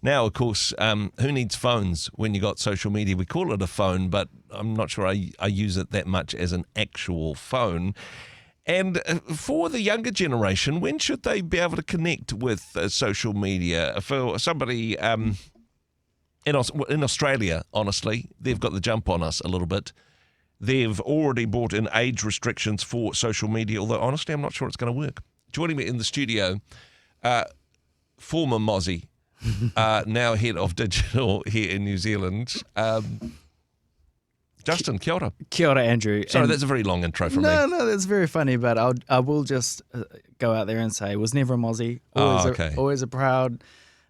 Now, of course, who needs phones when you got social media? We call it a phone, but I'm not sure I use it that much as an actual phone. And for the younger generation, when should they be able to connect with social media? For somebody in Australia, honestly, they've got the jump on us a little bit. They've already brought in age restrictions for social media, although honestly, I'm not sure it's going to work. Joining me in the studio, former Mozzie, now head of digital here in New Zealand, Justin, kia ora. Kia ora, Andrew. Sorry, that's a very long intro from me. No, that's very funny, but I will just go out there and say, was never a Mozzie. Always a proud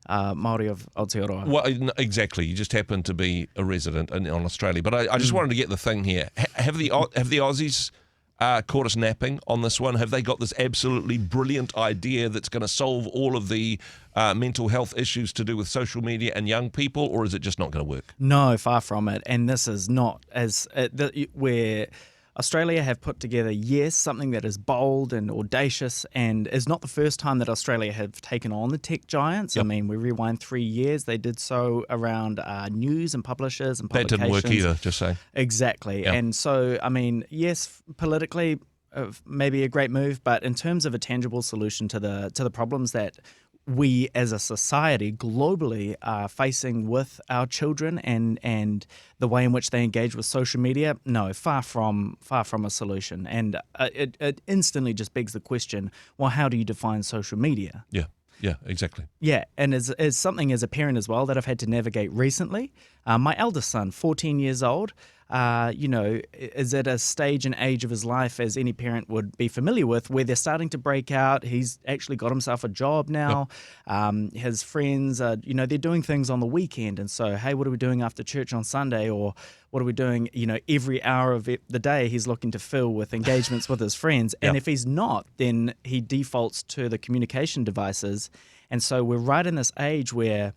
Māori of Aotearoa. Well, exactly. You just happen to be a resident on Australia. But I just wanted to get the thing here. Have the Aussies caught us napping on this one? Have they got this absolutely brilliant idea that's going to solve all of the mental health issues to do with social media and young people, or is it just not going to work? No, far from it. And this is not where Australia have put together, yes, something that is bold and audacious, and is not the first time that Australia have taken on the tech giants. Yep. I mean, we rewind 3 years. They did so around news and publishers and publications. That didn't work either, just saying. Exactly. Yep. And so, I mean, yes, politically, maybe a great move, but in terms of a tangible solution to the problems that we as a society globally are facing with our children and the way in which they engage with social media, no, far from a solution. And it instantly just begs the question, well, how do you define social media? Yeah, exactly. Yeah, and as something as a parent as well that I've had to navigate recently, my eldest son, 14 years old, is at a stage and age of his life, as any parent would be familiar with, where they're starting to break out. He's actually got himself a job now. Yep. His friends, they're doing things on the weekend. And so, hey, what are we doing after church on Sunday? Or what are we doing, every hour of the day he's looking to fill with engagements with his friends. And if he's not, then he defaults to the communication devices. And so we're right in this age where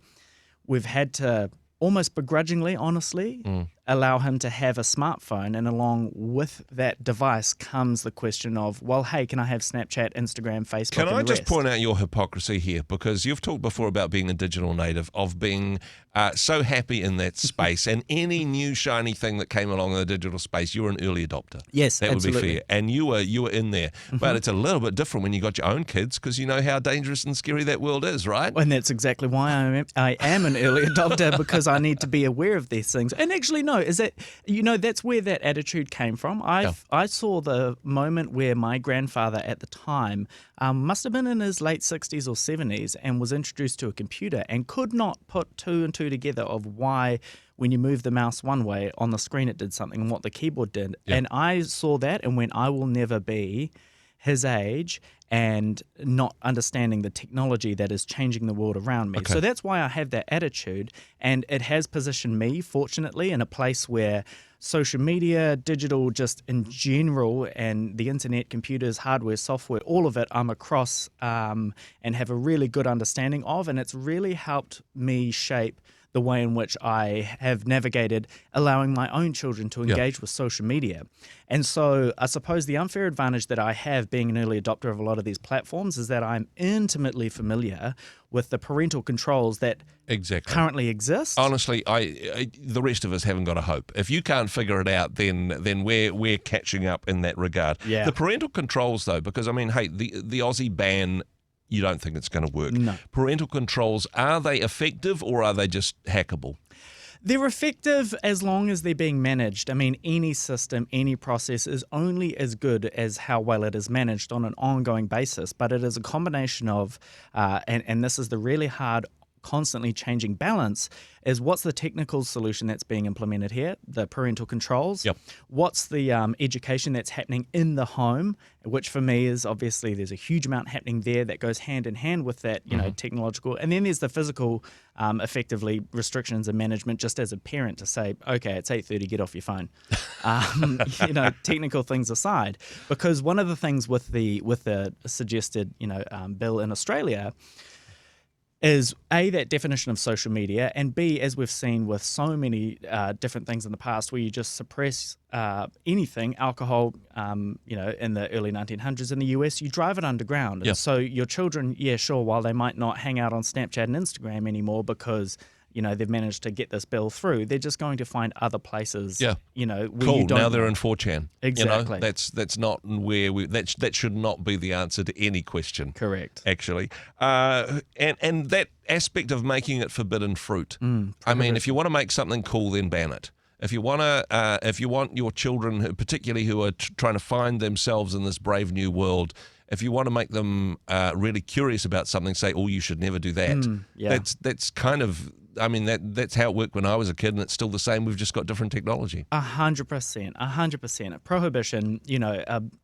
we've had to almost begrudgingly, honestly, allow him to have a smartphone. And along with that device comes the question of, well, hey, can I have Snapchat, Instagram, Facebook, Can I just rest? point out your hypocrisy here? Because you've talked before about being a digital native, of being so happy in that space, and any new shiny thing that came along in the digital space, you were an early adopter. Yes, that absolutely. would be fair. And you were in there. But it's a little bit different when you got your own kids, because you know how dangerous and scary that world is, right? And that's exactly why I am an early adopter, because I need to be aware of these things. And actually, no, is that, that's where that attitude came from. I saw the moment where my grandfather at the time must have been in his late 60s or 70s and was introduced to a computer and could not put two and two together of why when you move the mouse one way on the screen it did something and what the keyboard did. Yep. And I saw that and went, I will never be his age and not understanding the technology that is changing the world around me. Okay. So that's why I have that attitude, and it has positioned me, fortunately, in a place where social media, digital, just in general, and the internet, computers, hardware, software, all of it, I'm across and have a really good understanding of, and it's really helped me shape the way in which I have navigated allowing my own children to engage with social media. And so I suppose the unfair advantage that I have being an early adopter of a lot of these platforms is that I'm intimately familiar with the parental controls that currently exist. Honestly, the rest of us haven't got a hope. If you can't figure it out, then we're catching up in that regard. Yeah. The parental controls, though, because, I mean, hey, the Aussie ban, you don't think it's going to work. No. Parental controls, are they effective or are they just hackable? They're effective as long as they're being managed. I mean, any system, any process is only as good as how well it is managed on an ongoing basis. But it is a combination of, and this is the really hard, constantly changing balance, is what's the technical solution that's being implemented here, the parental controls. Yep. What's the education that's happening in the home, which for me is obviously there's a huge amount happening there that goes hand in hand with that, technological. And then there's the physical, effectively restrictions and management just as a parent to say, okay, it's 8:30, get off your phone. Technical things aside, because one of the things with the suggested, bill in Australia is A, that definition of social media, and B, as we've seen with so many different things in the past where you just suppress anything, alcohol, in the early 1900s in the US, you drive it underground. And so your children, sure, while they might not hang out on Snapchat and Instagram anymore because they've managed to get this bill through, they're just going to find other places. Where cool. You don't now they're in 4chan. Exactly. That's not where that should not be the answer to any question. Correct. Actually, and that aspect of making it forbidden fruit. I mean, if you want to make something cool, then ban it. If you want your children, particularly who are trying to find themselves in this brave new world, if you want to make them really curious about something, say, "Oh, you should never do that." That's kind of. I mean, that's how it worked when I was a kid, and it's still the same. We've just got different technology. 100%. Prohibition,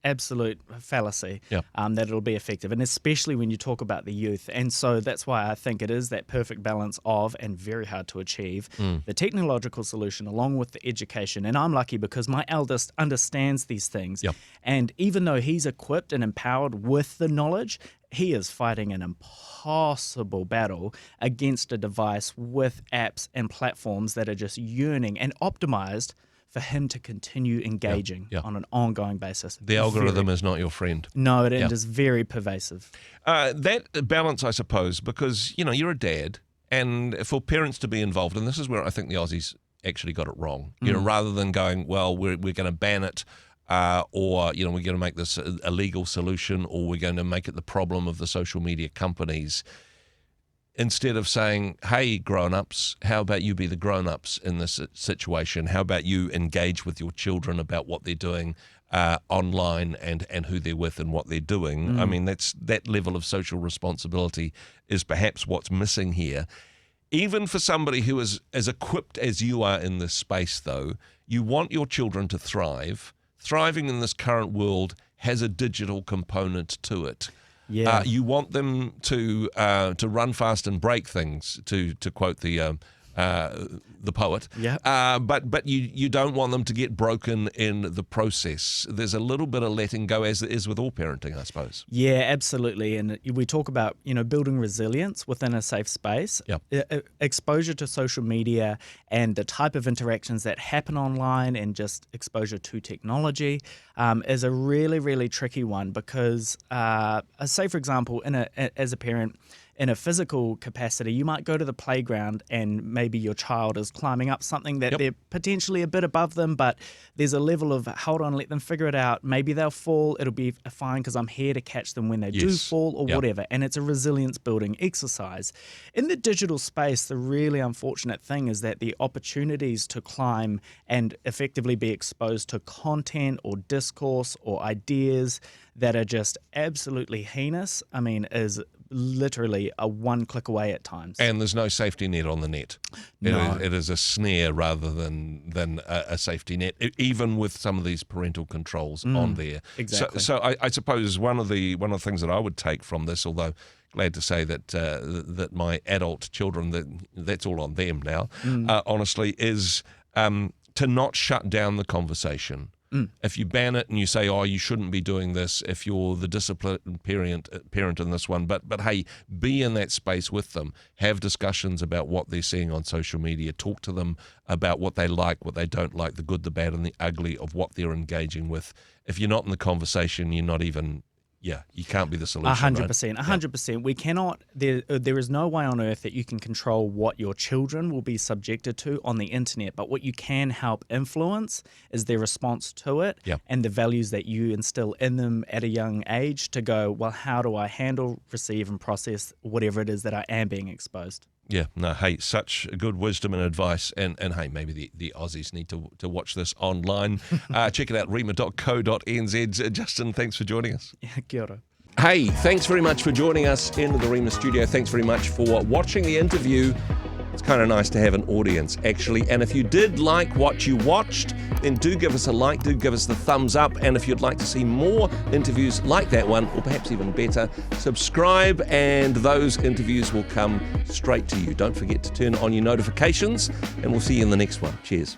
absolute fallacy that it'll be effective, and especially when you talk about the youth. And so that's why I think it is that perfect balance of, and very hard to achieve, the technological solution along with the education. And I'm lucky because my eldest understands these things. And even though he's equipped and empowered with the knowledge, he is fighting an impossible battle against a device with apps and platforms that are just yearning and optimized for him to continue engaging on an ongoing basis. The algorithm is not your friend. No, it is very pervasive. That balance, I suppose, because, you're a dad, and for parents to be involved, and this is where I think the Aussies actually got it wrong, rather than going, well, we're going to ban it, or we're going to make this a legal solution, or we're going to make it the problem of the social media companies. Instead of saying, hey, grown-ups, how about you be the grown-ups in this situation? How about you engage with your children about what they're doing online and who they're with and what they're doing? I mean, that level of social responsibility is perhaps what's missing here. Even for somebody who is as equipped as you are in this space, though, you want your children to thrive. Thriving in this current world has a digital component to it. You want them to run fast and break things, to quote the poet. But you don't want them to get broken in the process. There's a little bit of letting go, as it is with all parenting, I suppose. Yeah, absolutely. And we talk about building resilience within a safe space. Exposure to social media and the type of interactions that happen online, and just exposure to technology is a really, really tricky one, because say, for example, as a parent, in a physical capacity, you might go to the playground and maybe your child is climbing up something that they're potentially a bit above them, but there's a level of, hold on, let them figure it out. Maybe they'll fall. It'll be fine because I'm here to catch them when they do fall, or whatever. And it's a resilience building exercise. In the digital space, the really unfortunate thing is that the opportunities to climb and effectively be exposed to content or discourse or ideas that are just absolutely heinous, I mean, is literally a one click away at times. And there's no safety net on the net. No. It is a snare rather than a safety net, even with some of these parental controls on there. Exactly. So I suppose one of the things that I would take from this, although glad to say that my adult children, that's all on them now, honestly, is to not shut down the conversation. If you ban it and you say, oh, you shouldn't be doing this, if you're the disciplined parent in this one, but hey, be in that space with them. Have discussions about what they're seeing on social media. Talk to them about what they like, what they don't like, the good, the bad, and the ugly of what they're engaging with. If you're not in the conversation, you're not even... you can't be the solution. 100%. 100%. We cannot. There is no way on earth that you can control what your children will be subjected to on the internet. But what you can help influence is their response to it and the values that you instill in them at a young age. To go, well, how do I handle, receive, and process whatever it is that I am being exposed? Yeah, no, hey, such good wisdom and advice. And hey, maybe the Aussies need to watch this online. Check it out, rhema.co.nz. Justin, thanks for joining us. Yeah, kia ora. Hey, thanks very much for joining us in the Rhema studio. Thanks very much for watching the interview. It's kind of nice to have an audience, actually. And if you did like what you watched, then do give us a like, do give us the thumbs up. And if you'd like to see more interviews like that one, or perhaps even better, subscribe and those interviews will come straight to you. Don't forget to turn on your notifications, and we'll see you in the next one. Cheers.